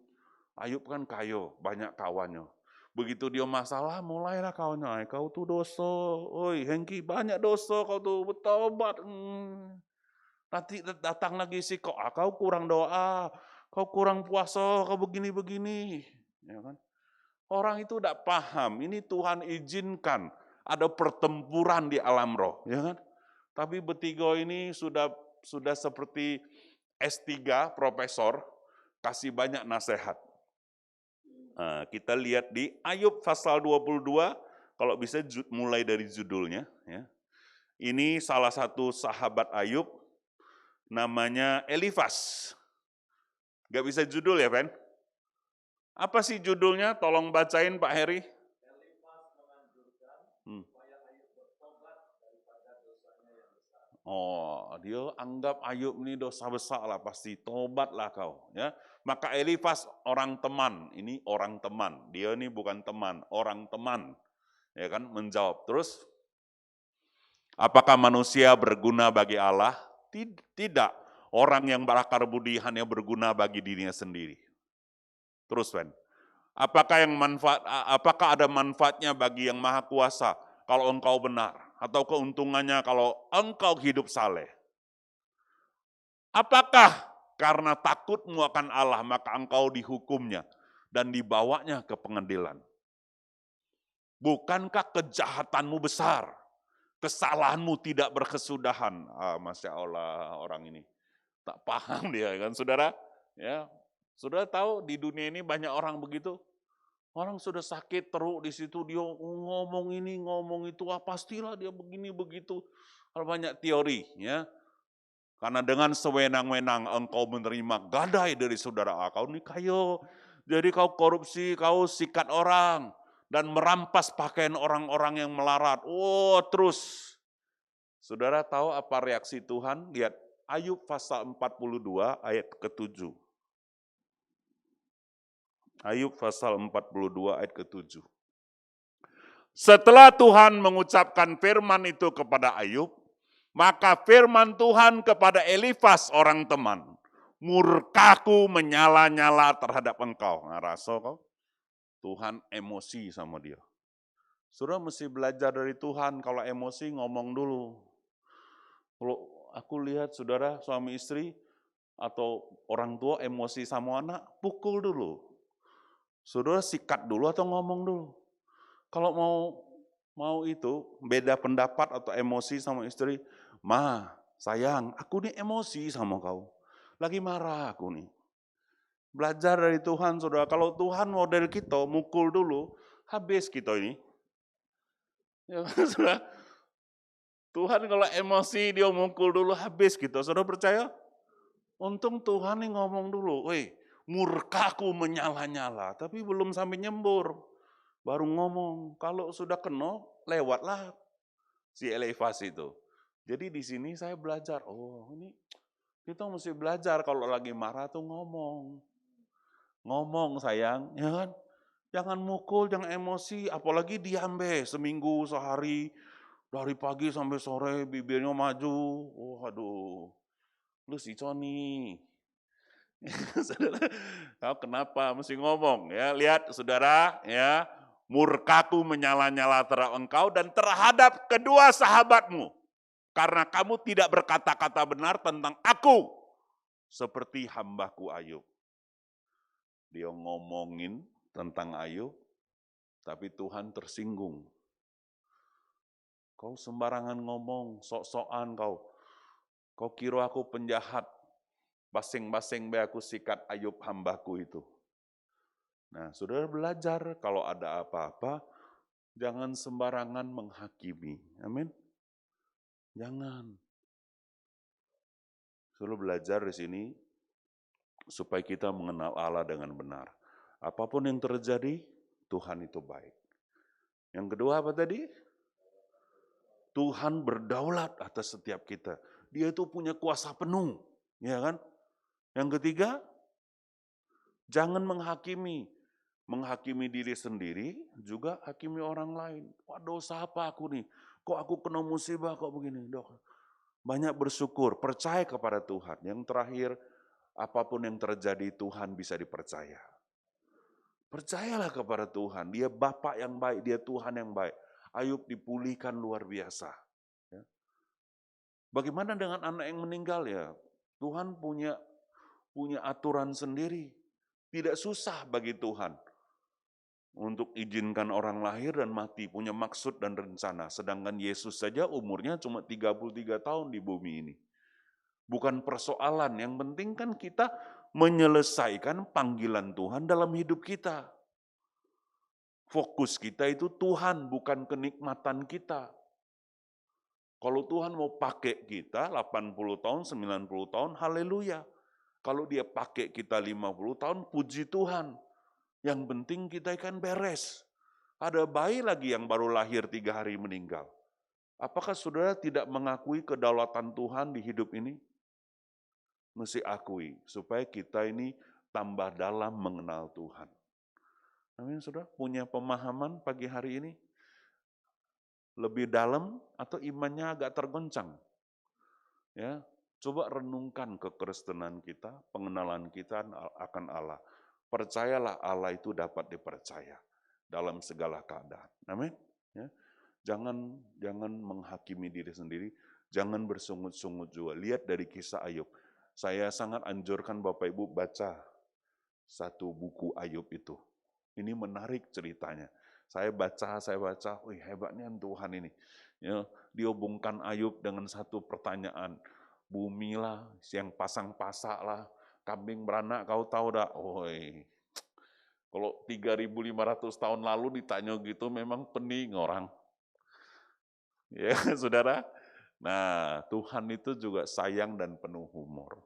Ayub kan kayo, banyak kawannya. Begitu dia masalah, mulailah kawannya, kau tuh dosa, oi Hengki banyak dosa kau tuh, bertobat. Nanti datang lagi sih kau, kau kurang doa, kau kurang puasa, kau begini-begini. Ya kan? Orang itu tidak paham, ini Tuhan izinkan ada pertempuran di alam roh. Ya kan? Tapi bertiga ini sudah seperti S3, profesor, kasih banyak nasihat. Nah, kita lihat di Ayub pasal 22, kalau bisa mulai dari judulnya. Ya. Ini salah satu sahabat Ayub, namanya Elifas. Gak bisa judul ya, Ben? Apa sih judulnya? Tolong bacain Pak Heri. Elifas menganjurkan supaya Ayub bertobat daripada dosanya yang besar. Oh, dia anggap Ayub ini dosa besar lah, pasti tobatlah kau. Ya. Maka Elifas orang teman, ini orang teman. Dia ini bukan teman, orang teman. Ya kan, menjawab. Terus, apakah manusia berguna bagi Allah? Tidak. Orang yang berakar budi hanya berguna bagi dirinya sendiri. Terus, Ben. Apakah ada manfaatnya bagi yang maha kuasa kalau engkau benar? Atau keuntungannya kalau engkau hidup saleh? Apakah karena takutmu akan Allah maka engkau dihukumnya dan dibawanya ke pengadilan? Bukankah kejahatanmu besar? Kesalahanmu tidak berkesudahan. Masya Allah, orang ini tak paham dia kan, saudara. Ya, saudara tahu di dunia ini banyak orang begitu. Orang sudah sakit teruk di situ, dia ngomong ini ngomong itu, pastilah dia begini begitu. Banyak teori, ya. Karena dengan sewenang-wenang engkau menerima gadai dari saudara kau ini kayo. Jadi kau korupsi, kau sikat orang dan merampas pakaian orang-orang yang melarat. Oh, terus. Saudara tahu apa reaksi Tuhan? Lihat Ayub pasal 42 ayat ke-7. Ayub pasal 42 ayat ke-7. Setelah Tuhan mengucapkan firman itu kepada Ayub, maka firman Tuhan kepada Elifas orang teman, murkaku menyala-nyala terhadap engkau. Nah, rasa kau? Tuhan emosi sama dia. Saudara mesti belajar dari Tuhan, kalau emosi ngomong dulu. Kalau aku lihat saudara suami istri atau orang tua emosi sama anak, pukul dulu. Saudara sikat dulu atau ngomong dulu. Kalau mau itu beda pendapat atau emosi sama istri, sayang, aku nih emosi sama kau. Lagi marah aku nih. Belajar dari Tuhan, saudara. Kalau Tuhan model kita, mukul dulu, habis kita ini. Ya, saudara. Tuhan kalau emosi, dia mukul dulu, habis kita. Saudara percaya? Untung Tuhan nih ngomong dulu, murkaku menyala-nyala, tapi belum sampai nyembur. Baru ngomong, kalau sudah kena, lewatlah si Elifas itu. Jadi di sini saya belajar, ini kita mesti belajar kalau lagi marah tuh ngomong. Ngomong sayang, ya kan? Jangan mukul, jangan emosi, apalagi diam seminggu, sehari, dari pagi sampai sore bibirnya maju. Aduh, lu si Coni. Saudara, kau kenapa mesti ngomong? Ya, lihat saudara, ya. Murkaku menyala-nyala terhadap engkau dan terhadap kedua sahabatmu. Karena kamu tidak berkata-kata benar tentang aku. Seperti hambaku Ayub. Dia ngomongin tentang Ayub, tapi Tuhan tersinggung. Kau sembarangan ngomong, sok-sokan kau. Kau kira aku penjahat. Basing-basing be aku sikat Ayub hambaku itu. Nah, saudara belajar kalau ada apa-apa, jangan sembarangan menghakimi. Amin. Jangan. Saudara belajar di sini supaya kita mengenal Allah dengan benar. Apapun yang terjadi, Tuhan itu baik. Yang kedua apa tadi? Tuhan berdaulat atas setiap kita. Dia itu punya kuasa penuh, ya kan? Yang ketiga, jangan menghakimi. Menghakimi diri sendiri, juga hakimi orang lain. Wah, dosa apa aku nih? Kok aku kena musibah kok begini? Banyak bersyukur, percaya kepada Tuhan. Yang terakhir, apapun yang terjadi Tuhan bisa dipercaya. Percayalah kepada Tuhan, Dia Bapa yang baik, Dia Tuhan yang baik. Ayub dipulihkan luar biasa. Ya. Bagaimana dengan anak yang meninggal ya? Tuhan punya aturan sendiri. Tidak susah bagi Tuhan untuk izinkan orang lahir dan mati, punya maksud dan rencana. Sedangkan Yesus saja umurnya cuma 33 tahun di bumi ini. Bukan persoalan, yang penting kan kita menyelesaikan panggilan Tuhan dalam hidup kita. Fokus kita itu Tuhan, bukan kenikmatan kita. Kalau Tuhan mau pakai kita 80 tahun, 90 tahun, haleluya. Kalau Dia pakai kita 50 tahun, puji Tuhan. Yang penting kita kan beres. Ada bayi lagi yang baru lahir 3 hari meninggal. Apakah saudara tidak mengakui kedaulatan Tuhan di hidup ini? Mesti akui, supaya kita ini tambah dalam mengenal Tuhan. Amin, saudara. Punya pemahaman pagi hari ini? Lebih dalam atau imannya agak tergoncang? Ya, coba renungkan kekristenan kita, pengenalan kita akan Allah. Percayalah Allah itu dapat dipercaya dalam segala keadaan. Amin. Ya. Jangan menghakimi diri sendiri, jangan bersungut-sungut juga. Lihat dari kisah Ayub. Saya sangat anjurkan Bapak Ibu baca satu buku Ayub itu. Ini menarik ceritanya. Saya baca, wih hebatnya Tuhan ini. Ya, dihubungkan Ayub dengan satu pertanyaan. Bumi lah, yang pasang-pasak lah, kambing beranak kau tahu dah. Kalau 3.500 tahun lalu ditanya gitu memang pening orang. Ya, saudara. Nah, Tuhan itu juga sayang dan penuh humor.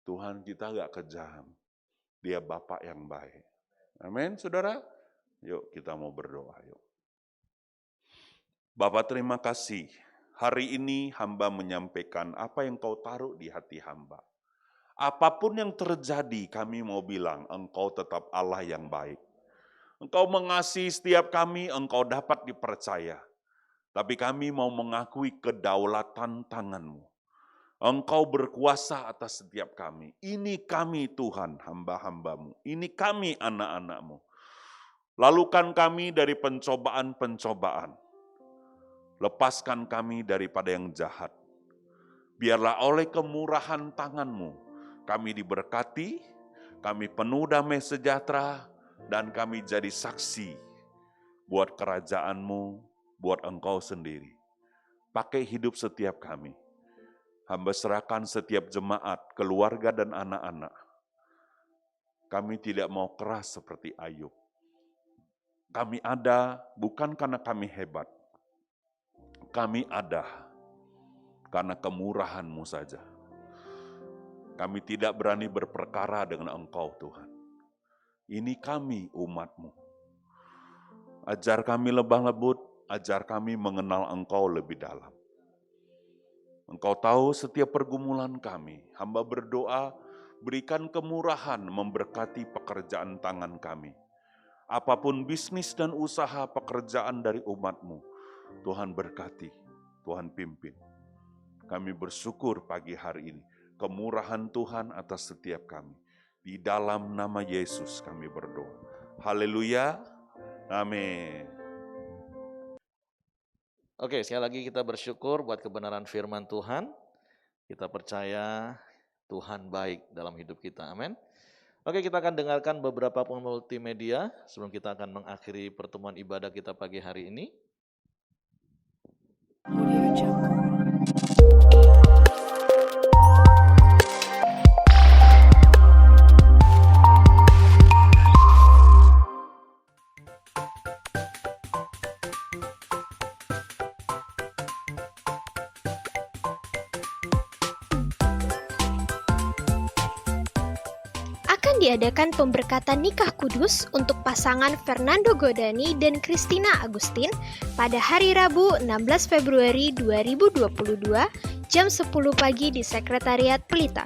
Tuhan kita gak kejam. Dia Bapa yang baik. Amin, saudara. Yuk kita mau berdoa, yuk. Bapa terima kasih. Hari ini hamba menyampaikan apa yang kau taruh di hati hamba. Apapun yang terjadi, kami mau bilang, Engkau tetap Allah yang baik. Engkau mengasihi setiap kami, Engkau dapat dipercaya. Tapi kami mau mengakui kedaulatan tangan-Mu. Engkau berkuasa atas setiap kami. Ini kami Tuhan, hamba-hamba-Mu. Ini kami anak-anak-Mu. Lalukan kami dari pencobaan-pencobaan. Lepaskan kami daripada yang jahat. Biarlah oleh kemurahan tangan-Mu, kami diberkati, kami penuh damai sejahtera, dan kami jadi saksi buat kerajaan-Mu, buat Engkau sendiri. Pakai hidup setiap kami. Hamba serahkan setiap jemaat, keluarga dan anak-anak. Kami tidak mau keras seperti Ayub. Kami ada bukan karena kami hebat. Kami ada karena kemurahan-Mu saja. Kami tidak berani berperkara dengan Engkau Tuhan. Ini kami umat-Mu. Ajar kami lemah lembut, ajar kami mengenal Engkau lebih dalam. Engkau tahu setiap pergumulan kami. Hamba berdoa, berikan kemurahan memberkati pekerjaan tangan kami. Apapun bisnis dan usaha pekerjaan dari umat-Mu, Tuhan berkati, Tuhan pimpin. Kami bersyukur pagi hari ini, kemurahan Tuhan atas setiap kami. Di dalam nama Yesus kami berdoa. Haleluya, amin. Oke, sekali lagi kita bersyukur buat kebenaran firman Tuhan. Kita percaya Tuhan baik dalam hidup kita, amin. Oke, kita akan dengarkan beberapa multimedia sebelum kita akan mengakhiri pertemuan ibadah kita pagi hari ini. Audio Jungle. Diadakan pemberkatan nikah kudus untuk pasangan Fernando Godani dan Christina Agustin pada hari Rabu 16 Februari 2022 jam 10 pagi di Sekretariat Pelita.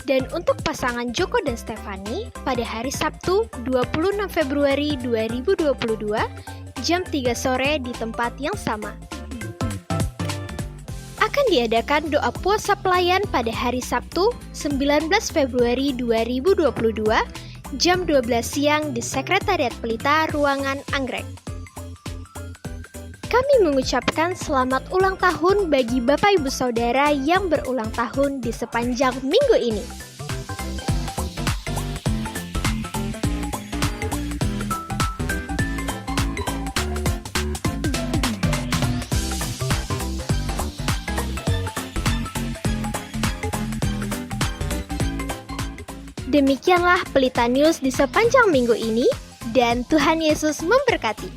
Dan untuk pasangan Joko dan Stefani pada hari Sabtu 26 Februari 2022 jam 3 sore di tempat yang sama. Akan diadakan doa puasa pelayan pada hari Sabtu 19 Februari 2022 jam 12 siang di Sekretariat Pelita Ruangan Anggrek. Kami mengucapkan selamat ulang tahun bagi Bapak Ibu Saudara yang berulang tahun di sepanjang minggu ini. Demikianlah Pelita News di sepanjang minggu ini, dan Tuhan Yesus memberkati.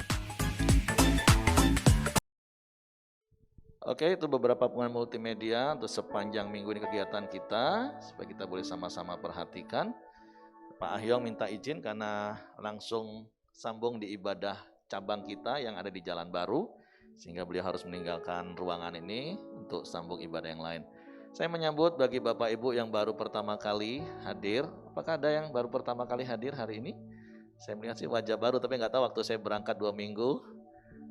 Oke, itu beberapa pengumuman multimedia untuk sepanjang minggu ini kegiatan kita, supaya kita boleh sama-sama perhatikan. Pak Ahyong minta izin karena langsung sambung di ibadah cabang kita yang ada di Jalan Baru, sehingga beliau harus meninggalkan ruangan ini untuk sambung ibadah yang lain. Saya menyambut bagi Bapak Ibu yang baru pertama kali hadir. Apakah ada yang baru pertama kali hadir hari ini? Saya melihat sih wajah baru, tapi nggak tahu waktu saya berangkat 2 minggu.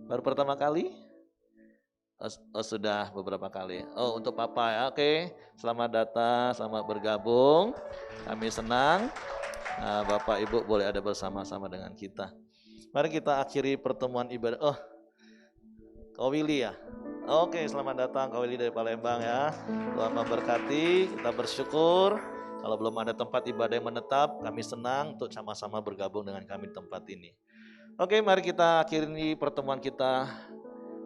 Baru pertama kali? Oh, sudah beberapa kali. Oh, untuk Papa ya. Oke, selamat datang, selamat bergabung. Kami senang Bapak Ibu boleh ada bersama-sama dengan kita. Mari kita akhiri pertemuan ibadah. Oh, Kak Willy ya. Oke, selamat datang Kak Willy dari Palembang ya. Tuhan memberkati, kita bersyukur. Kalau belum ada tempat ibadah yang menetap, kami senang untuk sama-sama bergabung dengan kami di tempat ini. Oke, mari kita akhiri pertemuan kita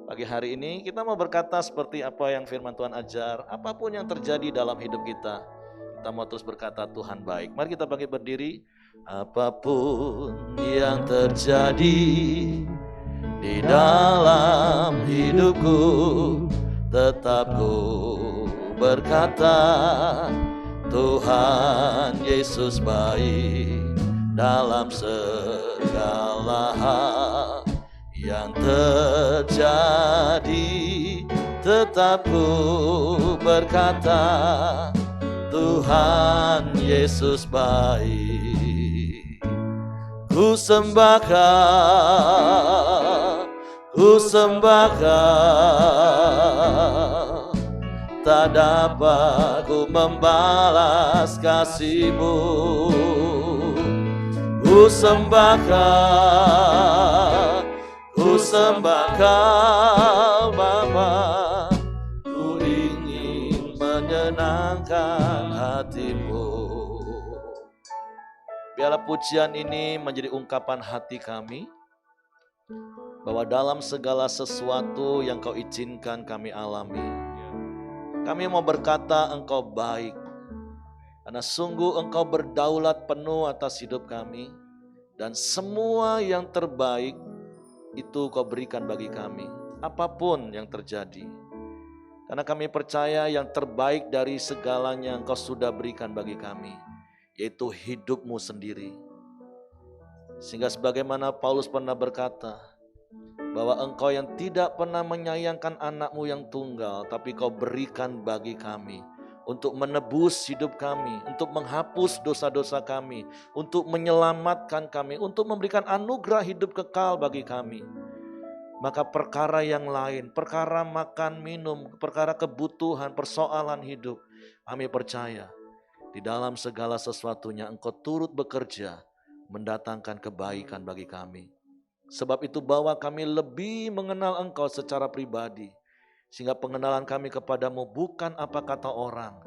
pagi hari ini. Kita mau berkata seperti apa yang firman Tuhan ajar. Apapun yang terjadi dalam hidup kita, kita mau terus berkata Tuhan baik. Mari kita bangkit berdiri. Apapun yang terjadi di dalam hidupku, tetap ku berkata Tuhan Yesus baik dalam segala hal yang terjadi. Tetap ku berkata Tuhan Yesus baik. Ku sembahkan, tak dapat ku membalas kasih-Mu. Ku sembahkan Bapa, ku ingin menyenangkan hati-Mu. Biarlah pujian ini menjadi ungkapan hati kami, bahwa dalam segala sesuatu yang Kau izinkan kami alami, kami mau berkata Engkau baik, karena sungguh Engkau berdaulat penuh atas hidup kami, dan semua yang terbaik itu Kau berikan bagi kami, apapun yang terjadi. Karena kami percaya yang terbaik dari segalanya Engkau sudah berikan bagi kami, yaitu hidup-Mu sendiri. Sehingga sebagaimana Paulus pernah berkata, bahwa Engkau yang tidak pernah menyayangkan anak-Mu yang tunggal, tapi Kau berikan bagi kami, untuk menebus hidup kami, untuk menghapus dosa-dosa kami, untuk menyelamatkan kami, untuk memberikan anugerah hidup kekal bagi kami. Maka perkara yang lain, perkara makan, minum, perkara kebutuhan, persoalan hidup, kami percaya di dalam segala sesuatunya Engkau turut bekerja, mendatangkan kebaikan bagi kami. Sebab itu bahwa kami lebih mengenal Engkau secara pribadi, sehingga pengenalan kami kepadamu bukan apa kata orang,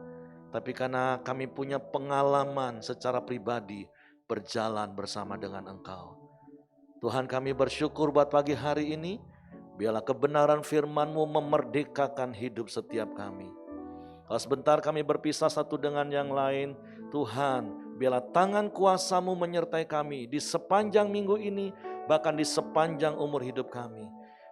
tapi karena kami punya pengalaman secara pribadi berjalan bersama dengan Engkau. Tuhan, kami bersyukur buat pagi hari ini. Biarlah kebenaran firman-Mu memerdekakan hidup setiap kami. Kalau sebentar kami berpisah satu dengan yang lain, Tuhan, biarlah tangan kuasa-Mu menyertai kami di sepanjang minggu ini, bahkan di sepanjang umur hidup kami.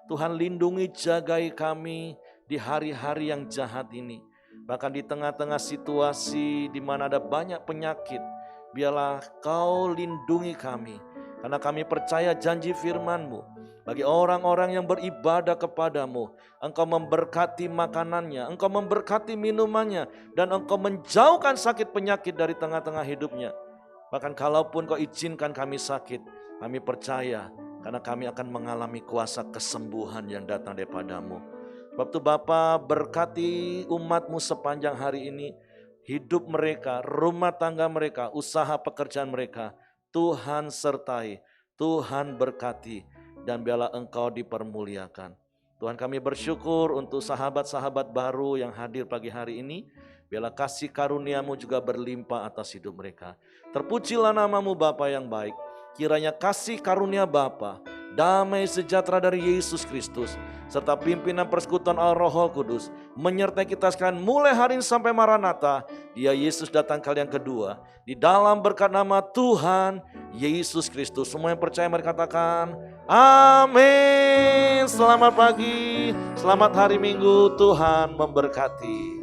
Tuhan, lindungi, jagai kami di hari-hari yang jahat ini. Bahkan di tengah-tengah situasi di mana ada banyak penyakit, biarlah Kau lindungi kami. Karena kami percaya janji firman-Mu, bagi orang-orang yang beribadah kepadamu, Engkau memberkati makanannya, Engkau memberkati minumannya, dan Engkau menjauhkan sakit penyakit dari tengah-tengah hidupnya. Bahkan kalaupun Kau izinkan kami sakit, kami percaya karena kami akan mengalami kuasa kesembuhan yang datang daripada-Mu. Sebab itu Bapa, berkati umat-Mu sepanjang hari ini, hidup mereka, rumah tangga mereka, usaha pekerjaan mereka, Tuhan sertai, Tuhan berkati, dan biarlah Engkau dipermuliakan. Tuhan, kami bersyukur untuk sahabat-sahabat baru yang hadir pagi hari ini. Biarlah kasih karunia-Mu juga berlimpah atas hidup mereka. Terpujilah nama-Mu Bapa yang baik. Kiranya kasih karunia Bapa, damai sejahtera dari Yesus Kristus, serta pimpinan persekutuan Al-Roh Kudus menyertai kita sekalian mulai hari ini sampai Maranatha. Dia Yesus datang kali yang kedua. Di dalam berkat nama Tuhan Yesus Kristus. Semua yang percaya mari katakan amin. Selamat pagi, selamat hari Minggu, Tuhan memberkati.